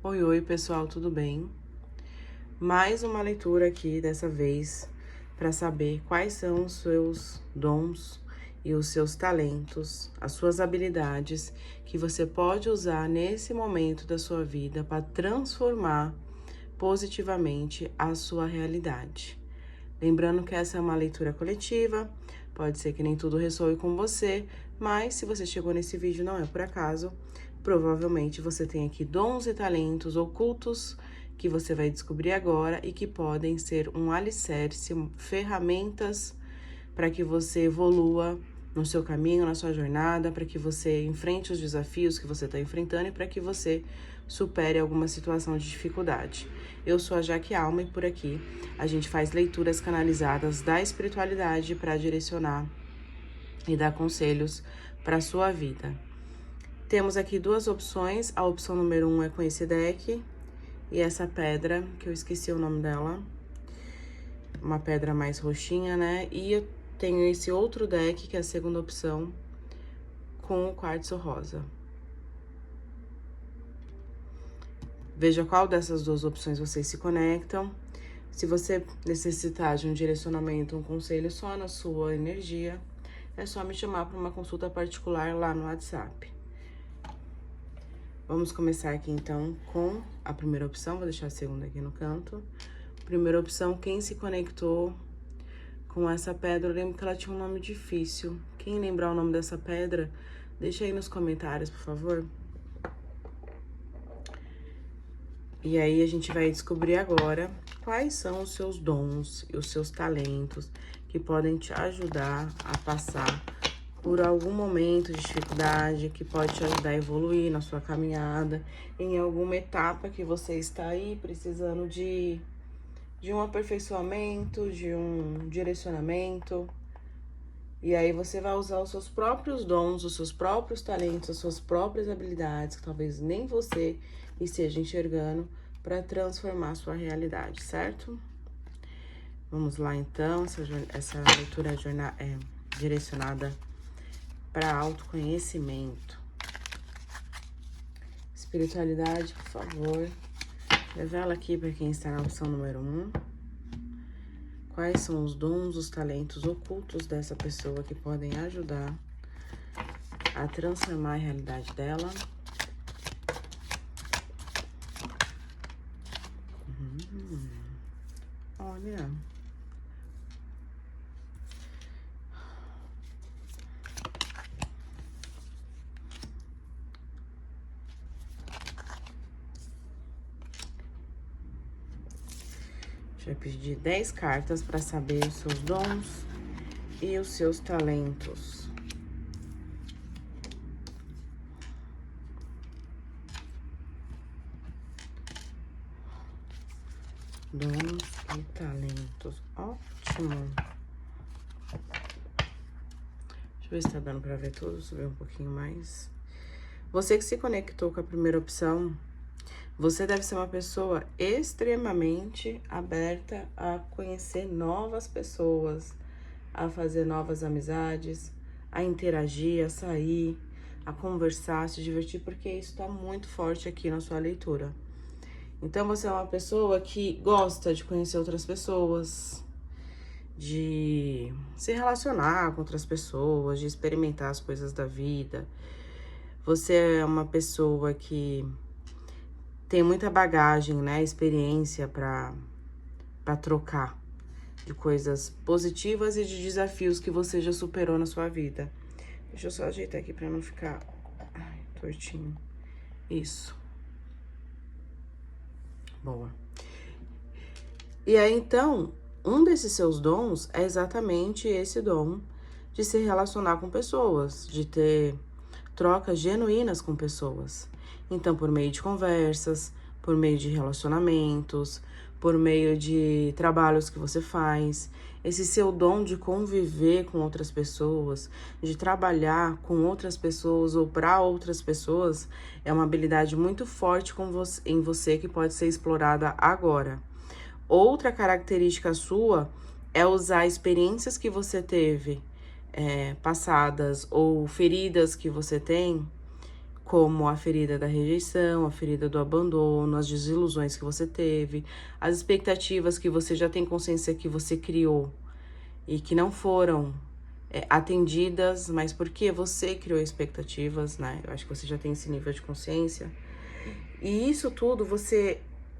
Oi, oi, pessoal, tudo bem? Mais uma leitura aqui, dessa vez, para saber quais são os seus dons e os seus talentos, as suas habilidades que você pode usar nesse momento da sua vida para transformar positivamente a sua realidade. Lembrando que essa é uma leitura coletiva, pode ser que nem tudo ressoe com você, mas se você chegou nesse vídeo não é por acaso, provavelmente você tem aqui dons e talentos ocultos que você vai descobrir agora e que podem ser um alicerce, ferramentas para que você evolua no seu caminho, na sua jornada, para que você enfrente os desafios que você está enfrentando e para que você supere alguma situação de dificuldade. Eu sou a Jaque Alma e por aqui a gente faz leituras canalizadas da espiritualidade para direcionar e dar conselhos para a sua vida. Temos aqui duas opções. A opção número 1 é com esse deck e essa pedra, que eu esqueci o nome dela, uma pedra mais roxinha, né? E eu tenho esse outro deck, que é a segunda opção, com o quartzo rosa. Veja qual dessas duas opções vocês se conectam. Se você necessitar de um direcionamento, um conselho só na sua energia, é só me chamar para uma consulta particular lá no WhatsApp. Vamos começar aqui, então, com a primeira opção. Vou deixar a segunda aqui no canto. Primeira opção, quem se conectou com essa pedra, eu lembro que ela tinha um nome difícil. Quem lembrar o nome dessa pedra, deixa aí nos comentários, por favor. E aí, a gente vai descobrir agora quais são os seus dons e os seus talentos que podem te ajudar a passar por algum momento de dificuldade, que pode te ajudar a evoluir na sua caminhada, em alguma etapa que você está aí precisando de um aperfeiçoamento, de um direcionamento. E aí você vai usar os seus próprios dons, os seus próprios talentos, as suas próprias habilidades, que talvez nem você esteja enxergando, para transformar a sua realidade, certo? Vamos lá, então. Essa leitura é direcionada para autoconhecimento. Espiritualidade, por favor. Revela aqui para quem está na opção número 1. Quais são os dons, os talentos ocultos dessa pessoa que podem ajudar a transformar a realidade dela. Olha. Vai pedir 10 cartas para saber os seus dons e os seus talentos. Dons e talentos. Ótimo. Deixa eu ver se tá dando para ver tudo, subir um pouquinho mais. Você que se conectou com a primeira opção, você deve ser uma pessoa extremamente aberta a conhecer novas pessoas, a fazer novas amizades, a interagir, a sair, a conversar, a se divertir, porque isso tá muito forte aqui na sua leitura. Então, você é uma pessoa que gosta de conhecer outras pessoas, de se relacionar com outras pessoas, de experimentar as coisas da vida. Você é uma pessoa que tem muita bagagem, né, experiência para trocar de coisas positivas e de desafios que você já superou na sua vida. Deixa eu só ajeitar aqui para não ficar tortinho. Isso. Boa. E aí, então, um desses seus dons é exatamente esse dom de se relacionar com pessoas, de ter trocas genuínas com pessoas. Então, por meio de conversas, por meio de relacionamentos, por meio de trabalhos que você faz, esse seu dom de conviver com outras pessoas, de trabalhar com outras pessoas ou para outras pessoas, é uma habilidade muito forte em você que pode ser explorada agora. Outra característica sua é usar experiências que você teve passadas ou feridas que você tem como a ferida da rejeição, a ferida do abandono, as desilusões que você teve, as expectativas que você já tem consciência que você criou e que não foram atendidas, mas porque você criou expectativas, né? Eu acho que você já tem esse nível de consciência. E isso tudo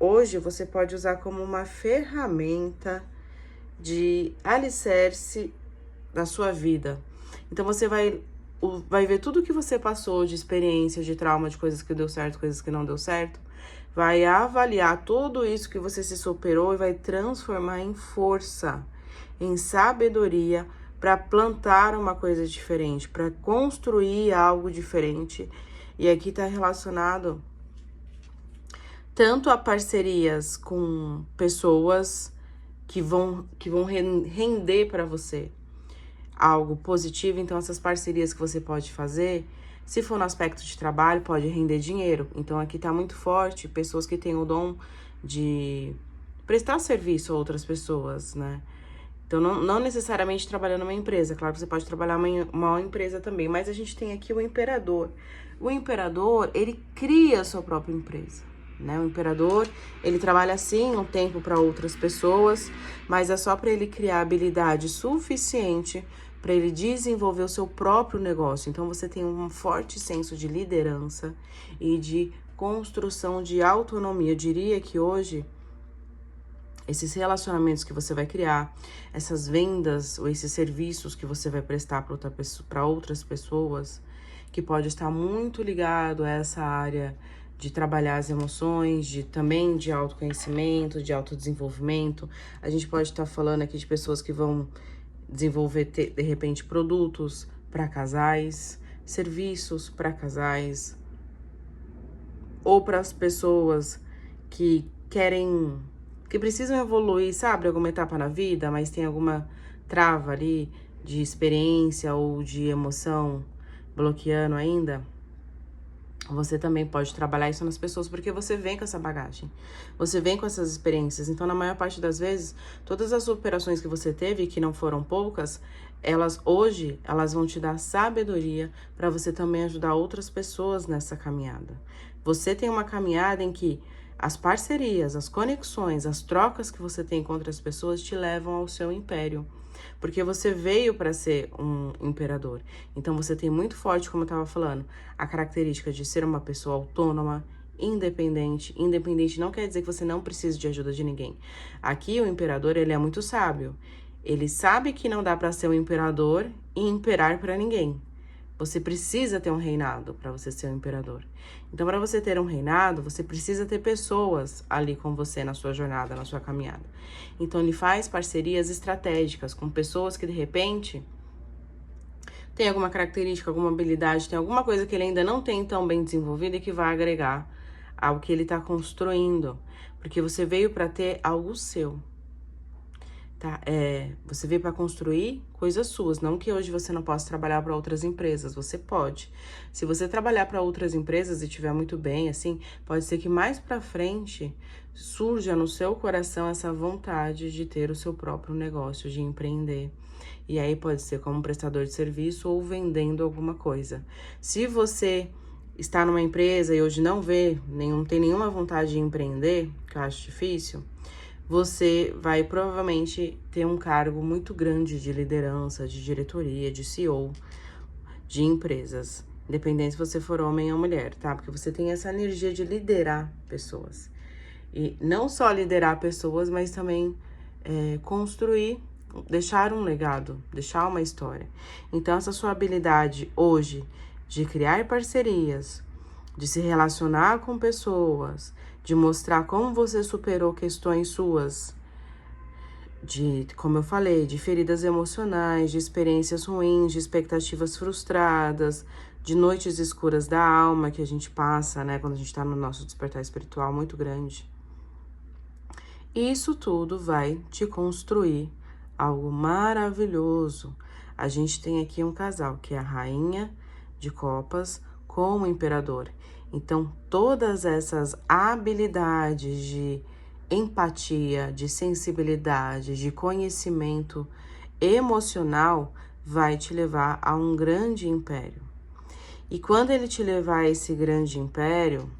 hoje você pode usar como uma ferramenta de alicerce da sua vida. Então você vai ver tudo que você passou de experiência, de trauma, de coisas que deu certo, coisas que não deu certo. Vai avaliar tudo isso que você se superou e vai transformar em força, em sabedoria, para plantar uma coisa diferente, para construir algo diferente. E aqui está relacionado tanto a parcerias com pessoas que vão render para você algo positivo. Então, essas parcerias que você pode fazer, se for no aspecto de trabalho, pode render dinheiro. Então, aqui tá muito forte pessoas que têm o dom de prestar serviço a outras pessoas, né? Então, não necessariamente trabalhando numa empresa. Claro que você pode trabalhar uma empresa também, mas a gente tem aqui o imperador. O imperador, ele cria a sua própria empresa, né? O imperador, ele trabalha assim um tempo para outras pessoas, mas é só para ele criar habilidade suficiente para ele desenvolver o seu próprio negócio. Então, você tem um forte senso de liderança e de construção de autonomia. Eu diria que hoje esses relacionamentos que você vai criar, essas vendas ou esses serviços que você vai prestar para outras pessoas, que pode estar muito ligado a essa área de trabalhar as emoções, também de autoconhecimento, de autodesenvolvimento. A gente pode estar falando aqui de pessoas que vão desenvolver, de repente, produtos para casais, serviços para casais, ou para as pessoas que precisam evoluir, sabe, alguma etapa na vida, mas tem alguma trava ali de experiência ou de emoção bloqueando ainda. Você também pode trabalhar isso nas pessoas, porque você vem com essa bagagem, você vem com essas experiências. Então, na maior parte das vezes, todas as superações que você teve, que não foram poucas, elas vão te dar sabedoria para você também ajudar outras pessoas nessa caminhada. Você tem uma caminhada em que as parcerias, as conexões, as trocas que você tem com outras pessoas te levam ao seu império. Porque você veio para ser um imperador. Então você tem muito forte, como eu estava falando, a característica de ser uma pessoa autônoma, independente. Independente não quer dizer que você não precise de ajuda de ninguém. Aqui o imperador, ele é muito sábio. Ele sabe que não dá para ser um imperador e imperar para ninguém. Você precisa ter um reinado para você ser um imperador. Então, para você ter um reinado, você precisa ter pessoas ali com você na sua jornada, na sua caminhada. Então, ele faz parcerias estratégicas com pessoas que, de repente, tem alguma característica, alguma habilidade, tem alguma coisa que ele ainda não tem tão bem desenvolvida e que vai agregar ao que ele está construindo. Porque você veio para ter algo seu. Tá? Você veio para construir coisas suas, não que hoje você não possa trabalhar para outras empresas, você pode. Se você trabalhar para outras empresas e estiver muito bem, assim, pode ser que mais para frente surja no seu coração essa vontade de ter o seu próprio negócio, de empreender. E aí pode ser como prestador de serviço ou vendendo alguma coisa. Se você está numa empresa e hoje não tem nenhuma vontade de empreender, que eu acho difícil, você vai provavelmente ter um cargo muito grande de liderança, de diretoria, de CEO, de empresas. Independente se você for homem ou mulher, tá? Porque você tem essa energia de liderar pessoas. E não só liderar pessoas, mas também construir, deixar um legado, deixar uma história. Então, essa sua habilidade hoje de criar parcerias, de se relacionar com pessoas, de mostrar como você superou questões suas, como eu falei, de feridas emocionais, de experiências ruins, de expectativas frustradas, de noites escuras da alma que a gente passa, né, quando a gente tá no nosso despertar espiritual muito grande. Isso tudo vai te construir algo maravilhoso. A gente tem aqui um casal, que é a Rainha de Copas com o Imperador. Então, todas essas habilidades de empatia, de sensibilidade, de conhecimento emocional vai te levar a um grande império. E quando ele te levar a esse grande império,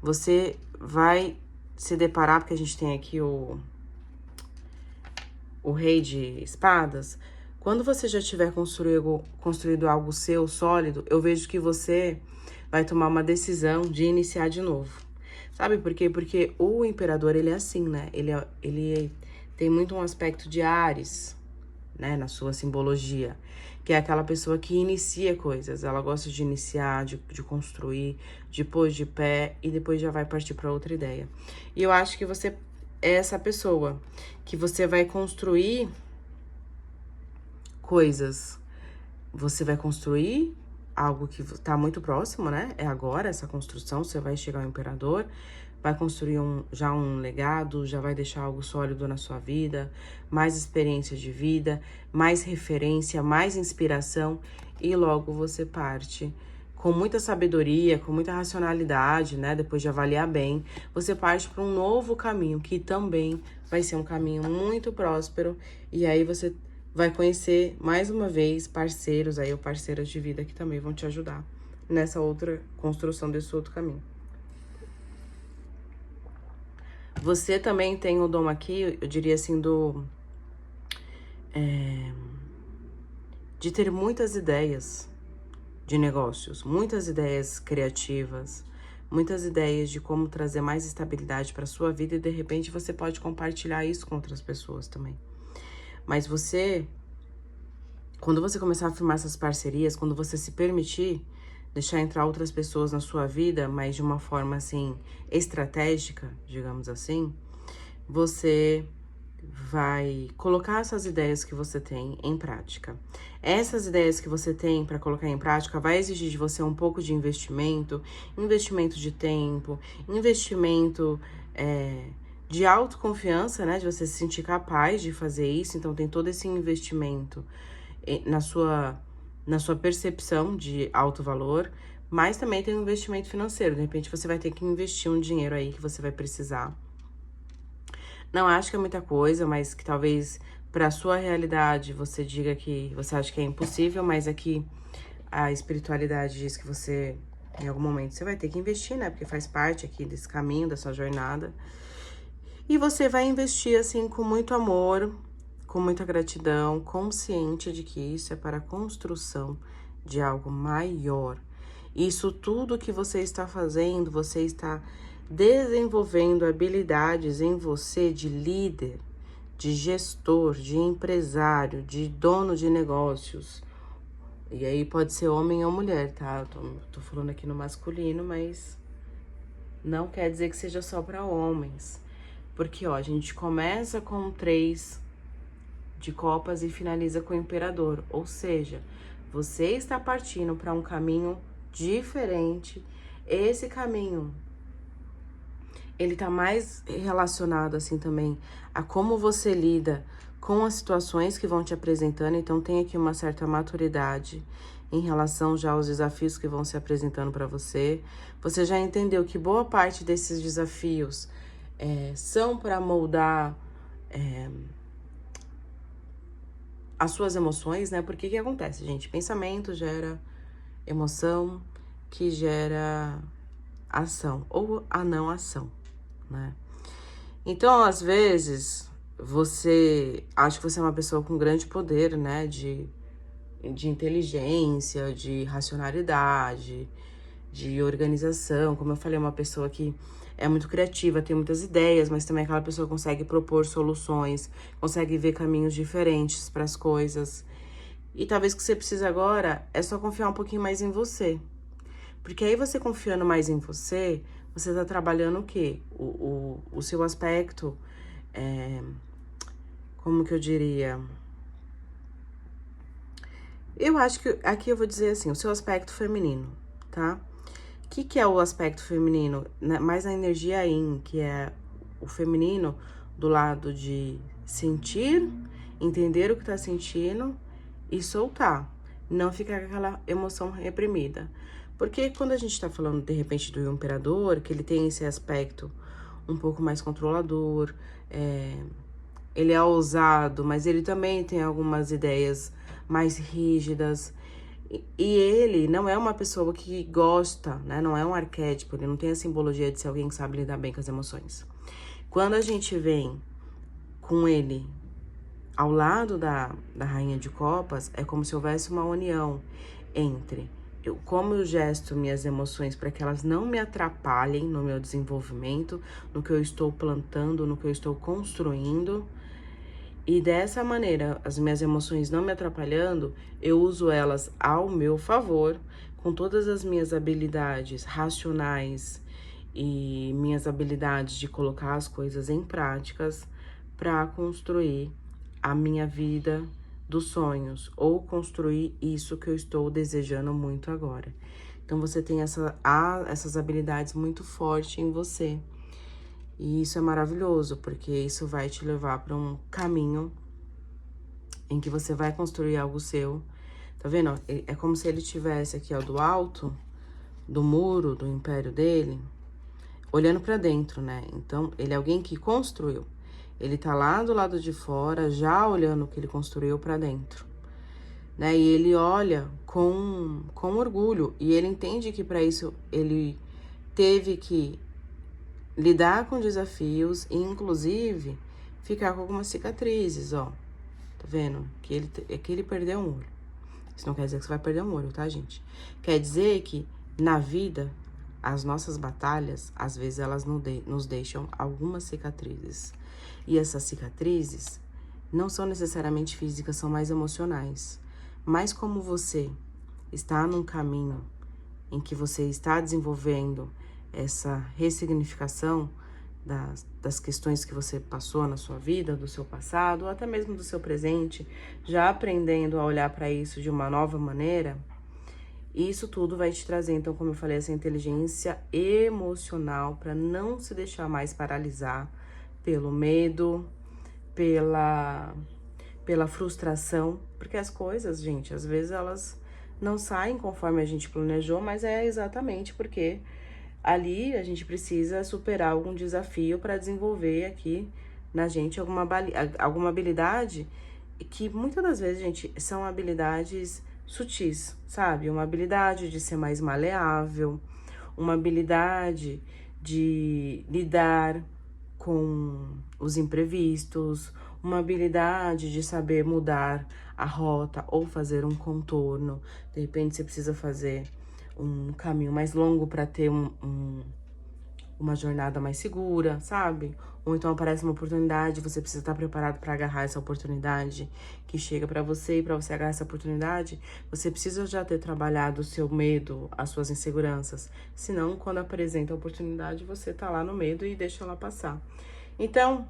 você vai se deparar, porque a gente tem aqui o rei de espadas. Quando você já tiver construído algo seu, sólido, eu vejo que você vai tomar uma decisão de iniciar de novo. Sabe por quê? Porque o imperador, ele é assim, né? Ele tem muito um aspecto de Áries, né? Na sua simbologia. Que é aquela pessoa que inicia coisas. Ela gosta de iniciar, de construir, de pôr de pé e depois já vai partir para outra ideia. E eu acho que você é essa pessoa que você vai construir coisas. Você vai construir algo que tá muito próximo, né? É agora essa construção, você vai chegar ao imperador, vai construir já um legado, já vai deixar algo sólido na sua vida, mais experiência de vida, mais referência, mais inspiração, e logo você parte com muita sabedoria, com muita racionalidade, né? Depois de avaliar bem, você parte para um novo caminho, que também vai ser um caminho muito próspero, e aí você vai conhecer, mais uma vez, parceiros aí, ou parceiras de vida que também vão te ajudar nessa outra construção desse outro caminho. Você também tem o dom aqui, eu diria assim, de ter muitas ideias de negócios, muitas ideias criativas, muitas ideias de como trazer mais estabilidade para sua vida, e de repente você pode compartilhar isso com outras pessoas também. Mas você, quando você começar a firmar essas parcerias, quando você se permitir deixar entrar outras pessoas na sua vida, mas de uma forma assim estratégica, digamos assim, você vai colocar essas ideias que você tem em prática. Essas ideias que você tem para colocar em prática vai exigir de você um pouco de investimento, investimento de tempo, investimento de autoconfiança, né? De você se sentir capaz de fazer isso. Então tem todo esse investimento na sua percepção de alto valor, mas também tem um investimento financeiro. De repente você vai ter que investir um dinheiro aí que você vai precisar. Não acho que é muita coisa, mas que talvez para sua realidade você diga que você acha que é impossível, mas aqui a espiritualidade diz que você, em algum momento, você vai ter que investir, né? Porque faz parte aqui desse caminho, da sua jornada. E você vai investir, assim, com muito amor, com muita gratidão, consciente de que isso é para a construção de algo maior. Isso tudo que você está fazendo, você está desenvolvendo habilidades em você de líder, de gestor, de empresário, de dono de negócios. E aí pode ser homem ou mulher, tá? Eu tô falando aqui no masculino, mas não quer dizer que seja só para homens. Porque, ó, a gente começa com 3 de copas e finaliza com o imperador. Ou seja, você está partindo para um caminho diferente. Esse caminho, ele tá mais relacionado, assim, também a como você lida com as situações que vão te apresentando. Então, tem aqui uma certa maturidade em relação já aos desafios que vão se apresentando para você. Você já entendeu que boa parte desses desafios são para moldar as suas emoções, né? Porque que acontece, gente? Pensamento gera emoção, que gera ação, ou a não ação, né? Então, às vezes, você acha que você é uma pessoa com grande poder, né? De inteligência, de racionalidade, de organização. Como eu falei, uma pessoa que é muito criativa, tem muitas ideias, mas também aquela pessoa consegue propor soluções, consegue ver caminhos diferentes para as coisas. E talvez o que você precisa agora é só confiar um pouquinho mais em você. Porque aí você confiando mais em você, você tá trabalhando o quê? O seu aspecto, como que eu diria? Eu acho que aqui eu vou dizer assim, o seu aspecto feminino, tá? O que é o aspecto feminino? Mais a energia yin, que é o feminino do lado de sentir, entender o que tá sentindo e soltar. Não ficar com aquela emoção reprimida. Porque quando a gente tá falando, de repente, do imperador, que ele tem esse aspecto um pouco mais controlador, ele é ousado, mas ele também tem algumas ideias mais rígidas. E ele não é uma pessoa que gosta, né? Não é um arquétipo, ele não tem a simbologia de ser alguém que sabe lidar bem com as emoções. Quando a gente vem com ele ao lado da Rainha de Copas, é como se houvesse uma união entre como eu gesto minhas emoções para que elas não me atrapalhem no meu desenvolvimento, no que eu estou plantando, no que eu estou construindo. E dessa maneira, as minhas emoções não me atrapalhando, eu uso elas ao meu favor, com todas as minhas habilidades racionais e minhas habilidades de colocar as coisas em práticas para construir a minha vida dos sonhos ou construir isso que eu estou desejando muito agora. Então você tem essas habilidades muito fortes em você. E isso é maravilhoso, porque isso vai te levar para um caminho em que você vai construir algo seu. Tá vendo? É como se ele tivesse aqui, ó, do alto do muro do império dele, olhando para dentro, né? Então, ele é alguém que construiu. Ele tá lá do lado de fora, já olhando o que ele construiu para dentro, né? E ele olha com orgulho, e ele entende que para isso ele teve que lidar com desafios e, inclusive, ficar com algumas cicatrizes, ó. Tá vendo? Que ele perdeu um olho. Isso não quer dizer que você vai perder um olho, tá, gente? Quer dizer que, na vida, as nossas batalhas, às vezes, elas nos deixam algumas cicatrizes. E essas cicatrizes não são necessariamente físicas, são mais emocionais. Mas como você está num caminho em que você está desenvolvendo essa ressignificação das questões que você passou na sua vida, do seu passado, ou até mesmo do seu presente, já aprendendo a olhar para isso de uma nova maneira, isso tudo vai te trazer, então, como eu falei, essa inteligência emocional para não se deixar mais paralisar pelo medo, pela frustração, porque as coisas, gente, às vezes elas não saem conforme a gente planejou, mas é exatamente porque ali a gente precisa superar algum desafio para desenvolver aqui na gente alguma habilidade que muitas das vezes, gente, são habilidades sutis, sabe? Uma habilidade de ser mais maleável, uma habilidade de lidar com os imprevistos, uma habilidade de saber mudar a rota ou fazer um contorno. De repente, você precisa fazer um caminho mais longo para ter uma jornada mais segura, sabe? Ou então aparece uma oportunidade, você precisa estar preparado para agarrar essa oportunidade que chega para você, e para você agarrar essa oportunidade, você precisa já ter trabalhado o seu medo, as suas inseguranças. Senão, quando apresenta a oportunidade, você tá lá no medo e deixa ela passar. Então,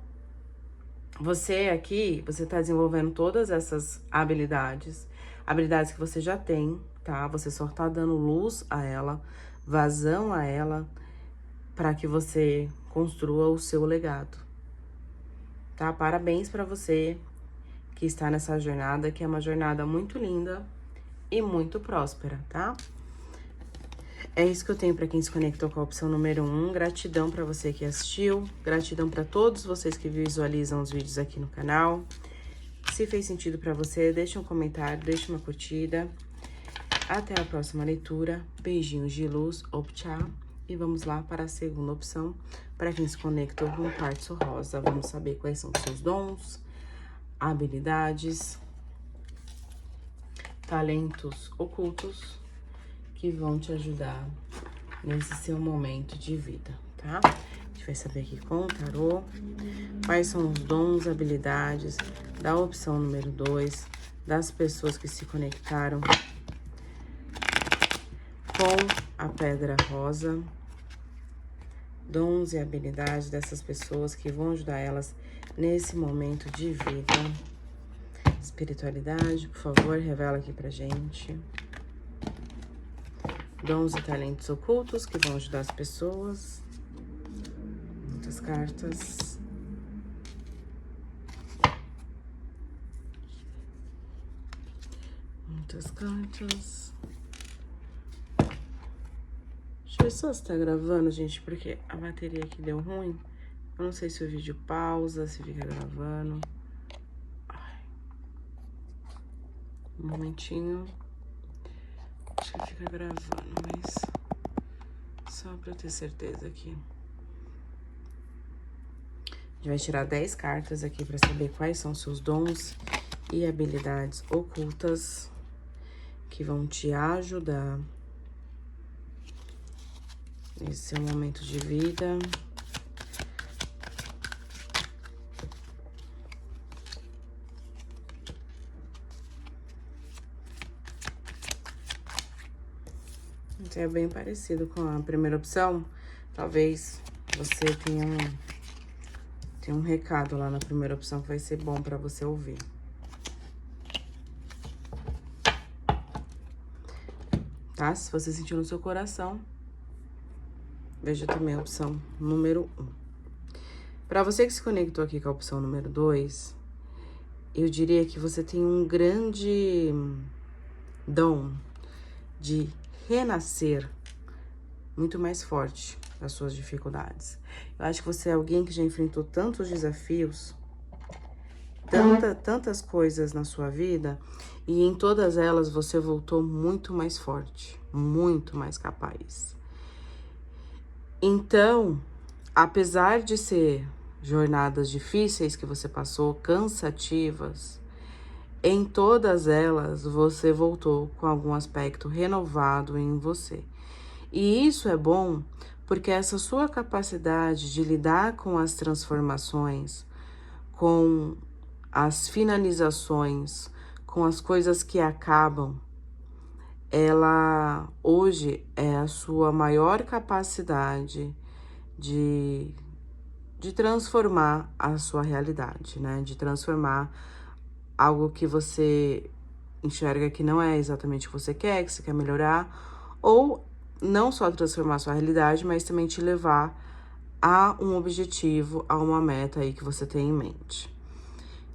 você aqui, você tá desenvolvendo todas essas habilidades que você já tem, tá? Você só tá dando luz a ela, vazão a ela, para que você construa o seu legado, tá? Parabéns para você que está nessa jornada, que é uma jornada muito linda e muito próspera, tá? É isso que eu tenho para quem se conectou com a opção número 1. Gratidão para você que assistiu, gratidão para todos vocês que visualizam os vídeos aqui no canal. Se fez sentido para você, deixa um comentário, deixa uma curtida. Até a próxima leitura. Beijinhos de luz, optcha. E vamos lá para a segunda opção, para quem se conectou com o quartzo rosa. Vamos saber quais são os seus dons, habilidades, talentos ocultos que vão te ajudar nesse seu momento de vida, tá? A gente vai saber aqui com o tarô quais são os dons, habilidades da opção número 2, das pessoas que se conectaram com a pedra rosa, dons e habilidades dessas pessoas que vão ajudar elas nesse momento de vida. Espiritualidade, por favor, revela aqui pra gente. Dons e talentos ocultos que vão ajudar as pessoas. Muitas cartas. Muitas cartas. Deixa eu ver só se tá gravando, gente, porque a bateria aqui deu ruim. Eu não sei se o vídeo pausa, se fica gravando. Ai. Um momentinho. Acho que fica gravando, mas só pra eu ter certeza aqui. A gente vai tirar 10 cartas aqui pra saber quais são seus dons e habilidades ocultas que vão te ajudar nesse seu momento de vida. Então, é bem parecido com a primeira opção. Talvez você tenha um recado lá na primeira opção que vai ser bom pra você ouvir. Tá? Se você sentir no seu coração, veja também a opção número 1. Pra você que se conectou aqui com a opção número 2, eu diria que você tem um grande dom de renascer muito mais forte das suas dificuldades. Eu acho que você é alguém que já enfrentou tantos desafios, tantas coisas na sua vida, e em todas elas você voltou muito mais forte, muito mais capaz. Então, apesar de ser jornadas difíceis que você passou, cansativas, em todas elas você voltou com algum aspecto renovado em você. E isso é bom porque essa sua capacidade de lidar com as transformações, com as finalizações, com as coisas que acabam, ela hoje é a sua maior capacidade de transformar a sua realidade, né? De transformar algo que você enxerga que não é exatamente o que você quer melhorar, ou não só transformar a sua realidade, mas também te levar a um objetivo, a uma meta aí que você tem em mente.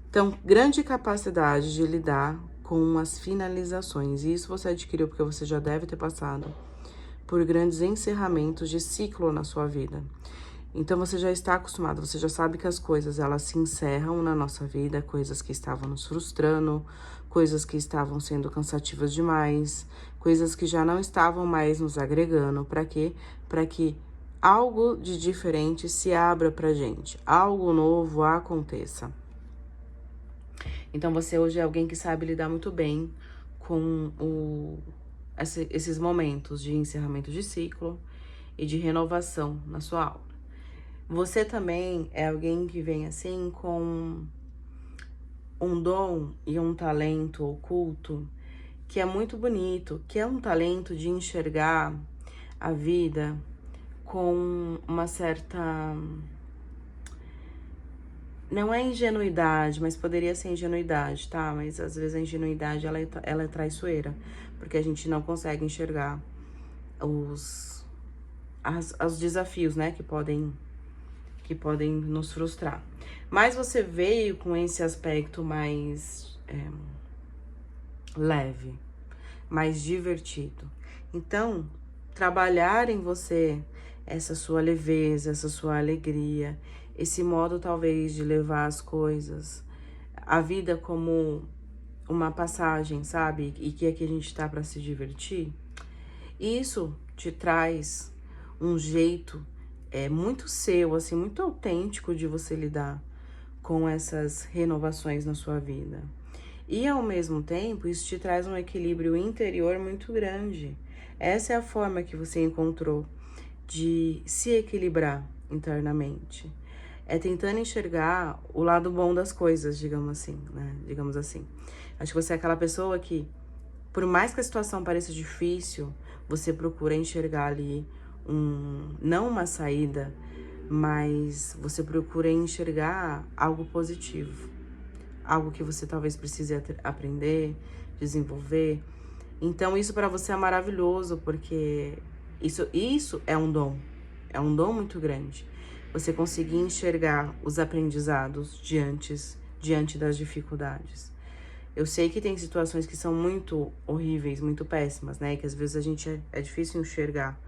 Então, grande capacidade de lidar com as finalizações. E isso você adquiriu porque você já deve ter passado por grandes encerramentos de ciclo na sua vida. Então, você já está acostumado, você já sabe que as coisas, elas se encerram na nossa vida, coisas que estavam nos frustrando, coisas que estavam sendo cansativas demais, coisas que já não estavam mais nos agregando. Para quê? Para que algo de diferente se abra pra gente, algo novo aconteça. Então, você hoje é alguém que sabe lidar muito bem com esses momentos de encerramento de ciclo e de renovação na sua aula. Você também é alguém que vem assim com um dom e um talento oculto que é muito bonito, que é um talento de enxergar a vida com uma certa... Não é ingenuidade, mas poderia ser ingenuidade, tá? Mas às vezes a ingenuidade, ela é traiçoeira, porque a gente não consegue enxergar os desafios, né, que podem nos frustrar. Mas você veio com esse aspecto mais leve, mais divertido. Então, trabalhar em você essa sua leveza, essa sua alegria, esse modo talvez de levar as coisas, a vida como uma passagem, sabe? E que aqui a gente tá para se divertir. Isso te traz um jeito muito seu, assim, muito autêntico de você lidar com essas renovações na sua vida. E, ao mesmo tempo, isso te traz um equilíbrio interior muito grande. Essa é a forma que você encontrou de se equilibrar internamente. É tentando enxergar o lado bom das coisas, digamos assim, né? Digamos assim. Acho que você é aquela pessoa que, por mais que a situação pareça difícil, você procura enxergar ali não uma saída, mas você procura enxergar algo positivo. Algo que você talvez precise aprender, desenvolver. Então, isso para você é maravilhoso, porque isso é um dom. É um dom muito grande. Você conseguir enxergar os aprendizados diante das dificuldades. Eu sei que tem situações que são muito horríveis, muito péssimas, né? Que às vezes a gente é difícil enxergar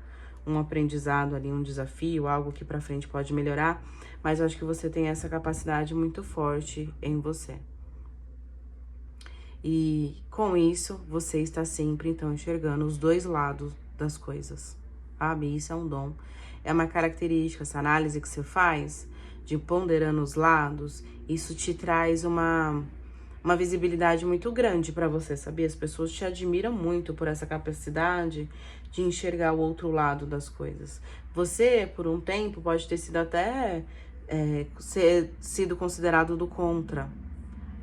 um aprendizado ali, um desafio, algo que pra frente pode melhorar, mas eu acho que você tem essa capacidade muito forte em você. E com isso, você está sempre, então, enxergando os dois lados das coisas, sabe? Isso é um dom. É uma característica, essa análise que você faz, de ponderando os lados, isso te traz uma visibilidade muito grande para você, sabia? As pessoas te admiram muito por essa capacidade de enxergar o outro lado das coisas. Você, por um tempo, pode ter sido até sido considerado do contra,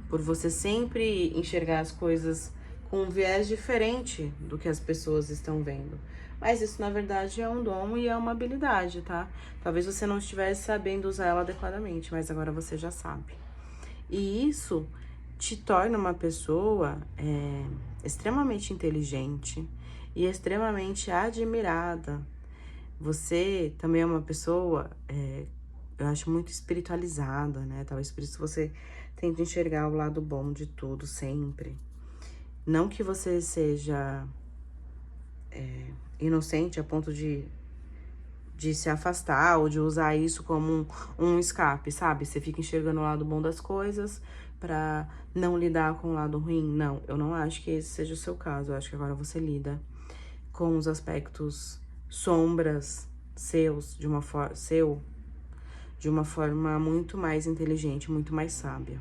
por você sempre enxergar as coisas com um viés diferente do que as pessoas estão vendo. Mas isso, na verdade, é um dom e é uma habilidade, tá? Talvez você não estivesse sabendo usar ela adequadamente, mas agora você já sabe. E isso te torna uma pessoa extremamente inteligente e extremamente admirada. Você também é uma pessoa, eu acho, muito espiritualizada, né? Talvez por isso você tente enxergar o lado bom de tudo sempre. Não que você seja inocente a ponto de se afastar ou de usar isso como um escape, sabe? Você fica enxergando o lado bom das coisas pra não lidar com o lado ruim. Não, eu não acho que esse seja o seu caso. Eu acho que agora você lida com os aspectos sombras seus de uma forma muito mais inteligente, muito mais sábia.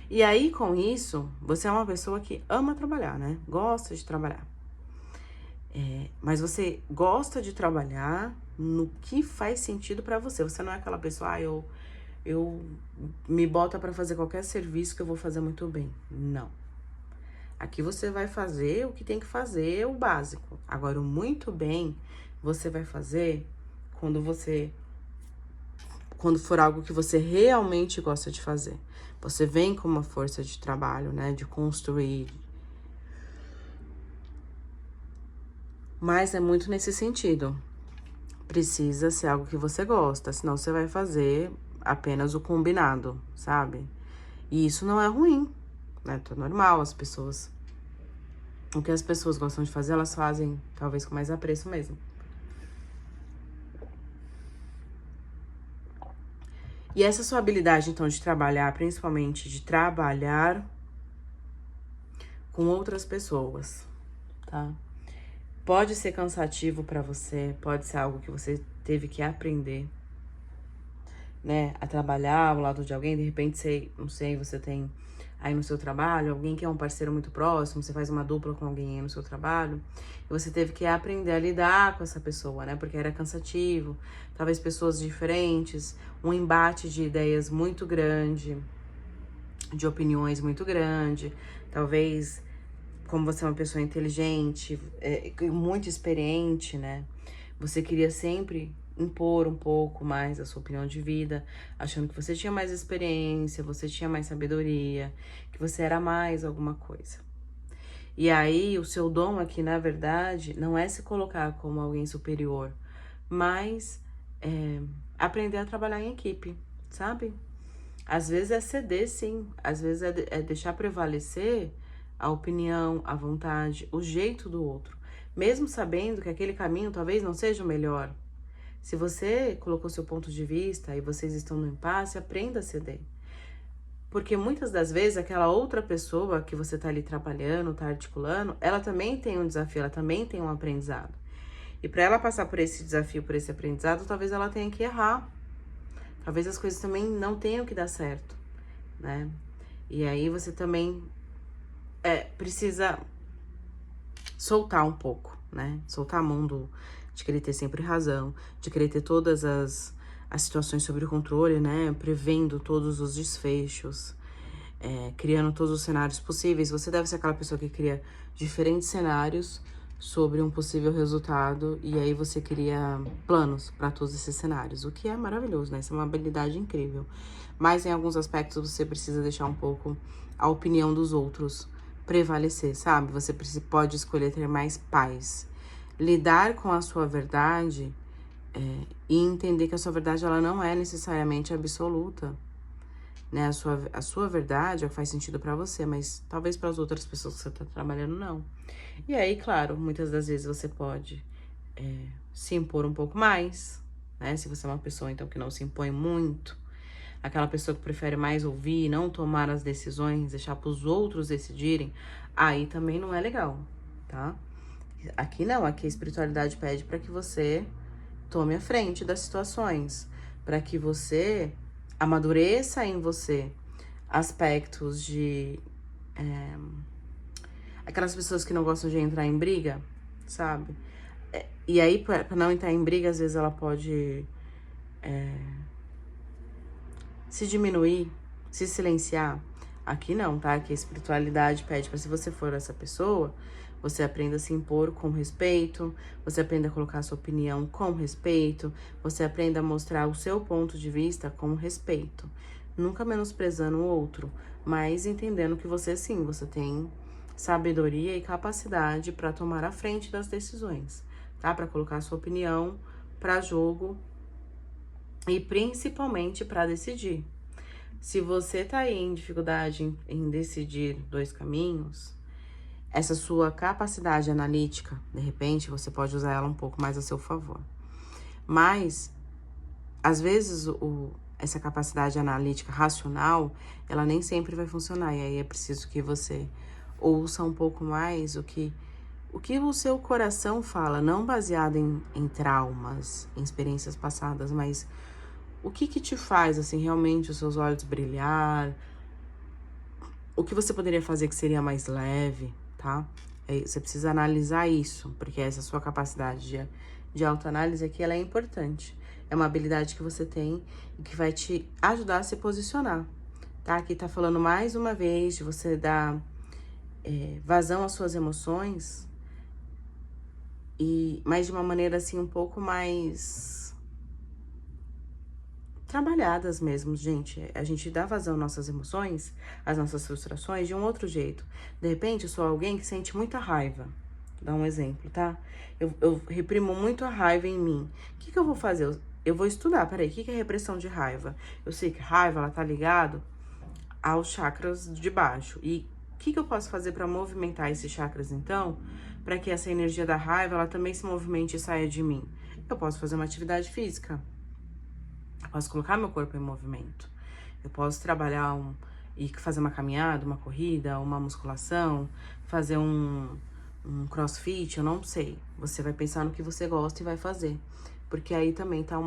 E aí, com isso, você é uma pessoa que ama trabalhar, né? Gosta de trabalhar. Mas você gosta de trabalhar no que faz sentido pra você. Você não é aquela pessoa, eu me bota pra fazer qualquer serviço que eu vou fazer muito bem. Não. Aqui você vai fazer o que tem que fazer, o básico. Agora, o muito bem, você vai fazer quando for algo que você realmente gosta de fazer. Você vem com uma força de trabalho, né? De construir. Mas é muito nesse sentido. Precisa ser algo que você gosta, senão você vai fazer apenas o combinado, sabe? E isso não é ruim, né? É normal, as pessoas... O que as pessoas gostam de fazer, elas fazem talvez com mais apreço mesmo. E essa sua habilidade, então, de trabalhar, principalmente de trabalhar com outras pessoas, tá? Pode ser cansativo pra você, pode ser algo que você teve que aprender, né? A trabalhar ao lado de alguém, de repente, não sei, você tem aí no seu trabalho alguém que é um parceiro muito próximo, você faz uma dupla com alguém aí no seu trabalho, e você teve que aprender a lidar com essa pessoa, né? Porque era cansativo, talvez pessoas diferentes, um embate de ideias muito grande, de opiniões muito grande, talvez, como você é uma pessoa inteligente, muito experiente, né? Você queria sempre impor um pouco mais a sua opinião de vida, achando que você tinha mais experiência, você tinha mais sabedoria, que você era mais alguma coisa. E aí, o seu dom aqui, na verdade, não é se colocar como alguém superior, mas aprender a trabalhar em equipe, sabe? Às vezes é ceder, sim. Às vezes é deixar prevalecer a opinião, a vontade, o jeito do outro. Mesmo sabendo que aquele caminho talvez não seja o melhor. Se você colocou seu ponto de vista e vocês estão no impasse, aprenda a ceder. Porque muitas das vezes aquela outra pessoa que você tá ali trabalhando, tá articulando, ela também tem um desafio, ela também tem um aprendizado. E para ela passar por esse desafio, por esse aprendizado, talvez ela tenha que errar. Talvez as coisas também não tenham que dar certo, né? E aí você também precisa soltar um pouco, né? Soltar a mão de querer ter sempre razão, de querer ter todas as situações sob o controle, né? Prevendo todos os desfechos, criando todos os cenários possíveis. Você deve ser aquela pessoa que cria diferentes cenários sobre um possível resultado e aí você cria planos para todos esses cenários, o que é maravilhoso, né? Isso é uma habilidade incrível. Mas em alguns aspectos você precisa deixar um pouco a opinião dos outros prevalecer, sabe? Você pode escolher ter mais paz. Lidar com a sua verdade e entender que a sua verdade ela não é necessariamente absoluta, né? A sua verdade é o que faz sentido pra você, mas talvez para as outras pessoas que você tá trabalhando, não. E aí, claro, muitas das vezes você pode se impor um pouco mais, né? Se você é uma pessoa, então, que não se impõe muito, aquela pessoa que prefere mais ouvir, não tomar as decisões, deixar para os outros decidirem, aí também não é legal, tá? Aqui não, aqui a espiritualidade pede para que você tome a frente das situações, para que você amadureça em você aspectos de aquelas pessoas que não gostam de entrar em briga, sabe? E aí, pra não entrar em briga, às vezes ela pode se diminuir, se silenciar. Aqui não, tá? Aqui a espiritualidade pede pra, se você for essa pessoa, você aprenda a se impor com respeito, você aprenda a colocar a sua opinião com respeito, você aprenda a mostrar o seu ponto de vista com respeito. Nunca menosprezando o outro, mas entendendo que você sim, você tem sabedoria e capacidade para tomar a frente das decisões, tá? Para colocar a sua opinião para jogo e principalmente para decidir. Se você tá aí em dificuldade em decidir dois caminhos, essa sua capacidade analítica, de repente, você pode usar ela um pouco mais a seu favor. Mas, às vezes, essa capacidade analítica racional, ela nem sempre vai funcionar. E aí é preciso que você ouça um pouco mais o que o seu coração fala, não baseado em traumas, em experiências passadas, mas o que te faz, assim, realmente os seus olhos brilhar, o que você poderia fazer que seria mais leve, tá? Você precisa analisar isso, porque essa sua capacidade de autoanálise aqui, ela é importante. É uma habilidade que você tem e que vai te ajudar a se posicionar, tá? Aqui tá falando mais uma vez de você dar vazão às suas emoções, mas de uma maneira, assim, um pouco mais trabalhadas mesmo, gente. A gente dá vazão às nossas emoções, às nossas frustrações de um outro jeito. De repente, eu sou alguém que sente muita raiva. Vou dar um exemplo, tá? Eu reprimo muito a raiva em mim. O que eu vou fazer? Eu vou estudar, peraí, o que é repressão de raiva? Eu sei que raiva, ela tá ligado aos chakras de baixo. E o que eu posso fazer para movimentar esses chakras, então? Para que essa energia da raiva, ela também se movimente e saia de mim? Eu posso fazer uma atividade física. Eu posso colocar meu corpo em movimento. Eu posso trabalhar e fazer uma caminhada, uma corrida, uma musculação, fazer um crossfit, eu não sei. Você vai pensar no que você gosta e vai fazer. Porque aí também tá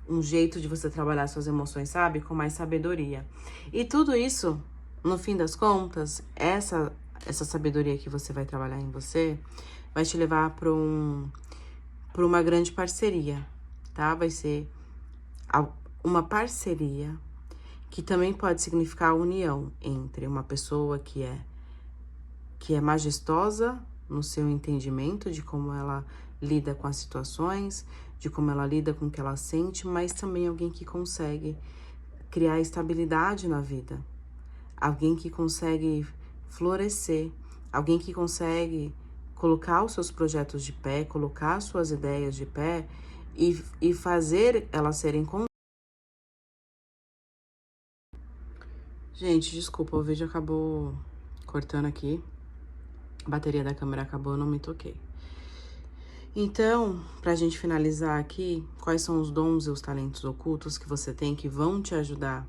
um jeito de você trabalhar suas emoções, sabe? Com mais sabedoria. E tudo isso, no fim das contas, essa sabedoria que você vai trabalhar em você, vai te levar para uma grande parceria, tá? Vai ser uma parceria que também pode significar a união entre uma pessoa que é majestosa no seu entendimento de como ela lida com as situações, de como ela lida com o que ela sente, mas também alguém que consegue criar estabilidade na vida, alguém que consegue florescer, alguém que consegue colocar os seus projetos de pé, colocar as suas ideias de pé e fazer elas serem. Gente, desculpa, o vídeo acabou cortando aqui. A bateria da câmera acabou, eu não me toquei. Então, pra gente finalizar aqui, quais são os dons e os talentos ocultos que você tem que vão te ajudar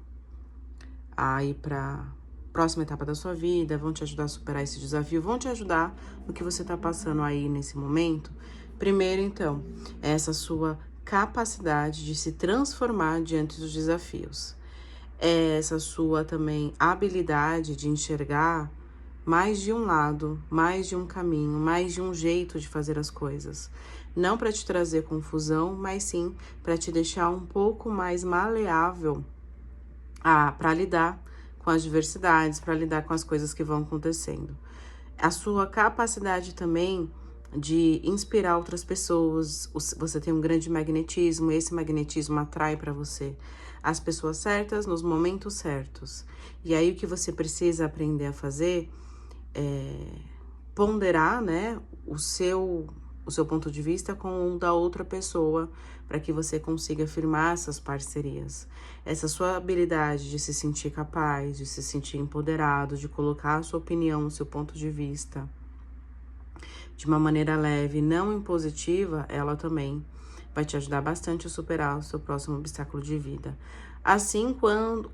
a ir pra próxima etapa da sua vida, vão te ajudar a superar esse desafio, vão te ajudar no que você tá passando aí nesse momento? Primeiro, então, é essa sua capacidade de se transformar diante dos desafios. É essa sua também habilidade de enxergar mais de um lado, mais de um caminho, mais de um jeito de fazer as coisas. Não para te trazer confusão, mas sim para te deixar um pouco mais maleável para lidar com as diversidades, para lidar com as coisas que vão acontecendo. A sua capacidade também de inspirar outras pessoas, você tem um grande magnetismo, esse magnetismo atrai para você as pessoas certas nos momentos certos. E aí o que você precisa aprender a fazer é ponderar, né, o seu ponto de vista com o da outra pessoa, para que você consiga firmar essas parcerias. Essa sua habilidade de se sentir capaz, de se sentir empoderado, de colocar a sua opinião, o seu ponto de vista de uma maneira leve, não impositiva, ela também vai te ajudar bastante a superar o seu próximo obstáculo de vida. Assim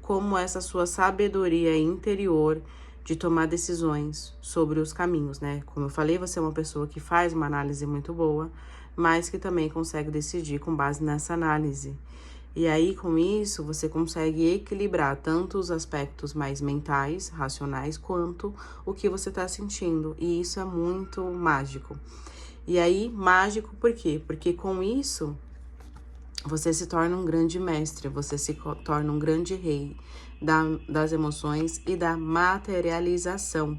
como essa sua sabedoria interior de tomar decisões sobre os caminhos, né? Como eu falei, você é uma pessoa que faz uma análise muito boa, mas que também consegue decidir com base nessa análise. E aí, com isso, você consegue equilibrar tanto os aspectos mais mentais, racionais, quanto o que você está sentindo. E isso é muito mágico. E aí, mágico por quê? Porque com isso, você se torna um grande mestre, você se torna um grande rei das emoções e da materialização.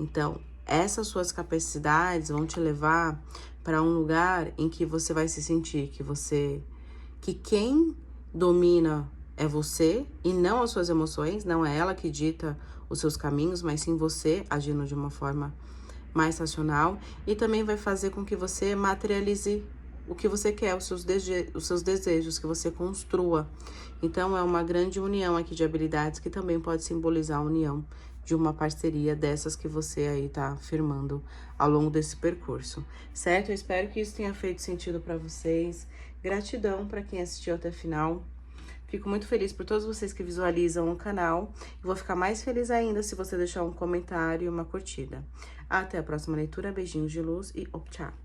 Então, essas suas capacidades vão te levar para um lugar em que você vai se sentir que quem domina é você e não as suas emoções, não é ela que dita os seus caminhos, mas sim você agindo de uma forma mais racional, e também vai fazer com que você materialize o que você quer, os seus desejos, que você construa. Então, é uma grande união aqui de habilidades que também pode simbolizar a união de uma parceria dessas que você aí tá firmando ao longo desse percurso, certo? Eu espero que isso tenha feito sentido para vocês. Gratidão para quem assistiu até o final. Fico muito feliz por todos vocês que visualizam o canal. E vou ficar mais feliz ainda se você deixar um comentário e uma curtida. Até a próxima leitura. Beijinhos de luz e tchau!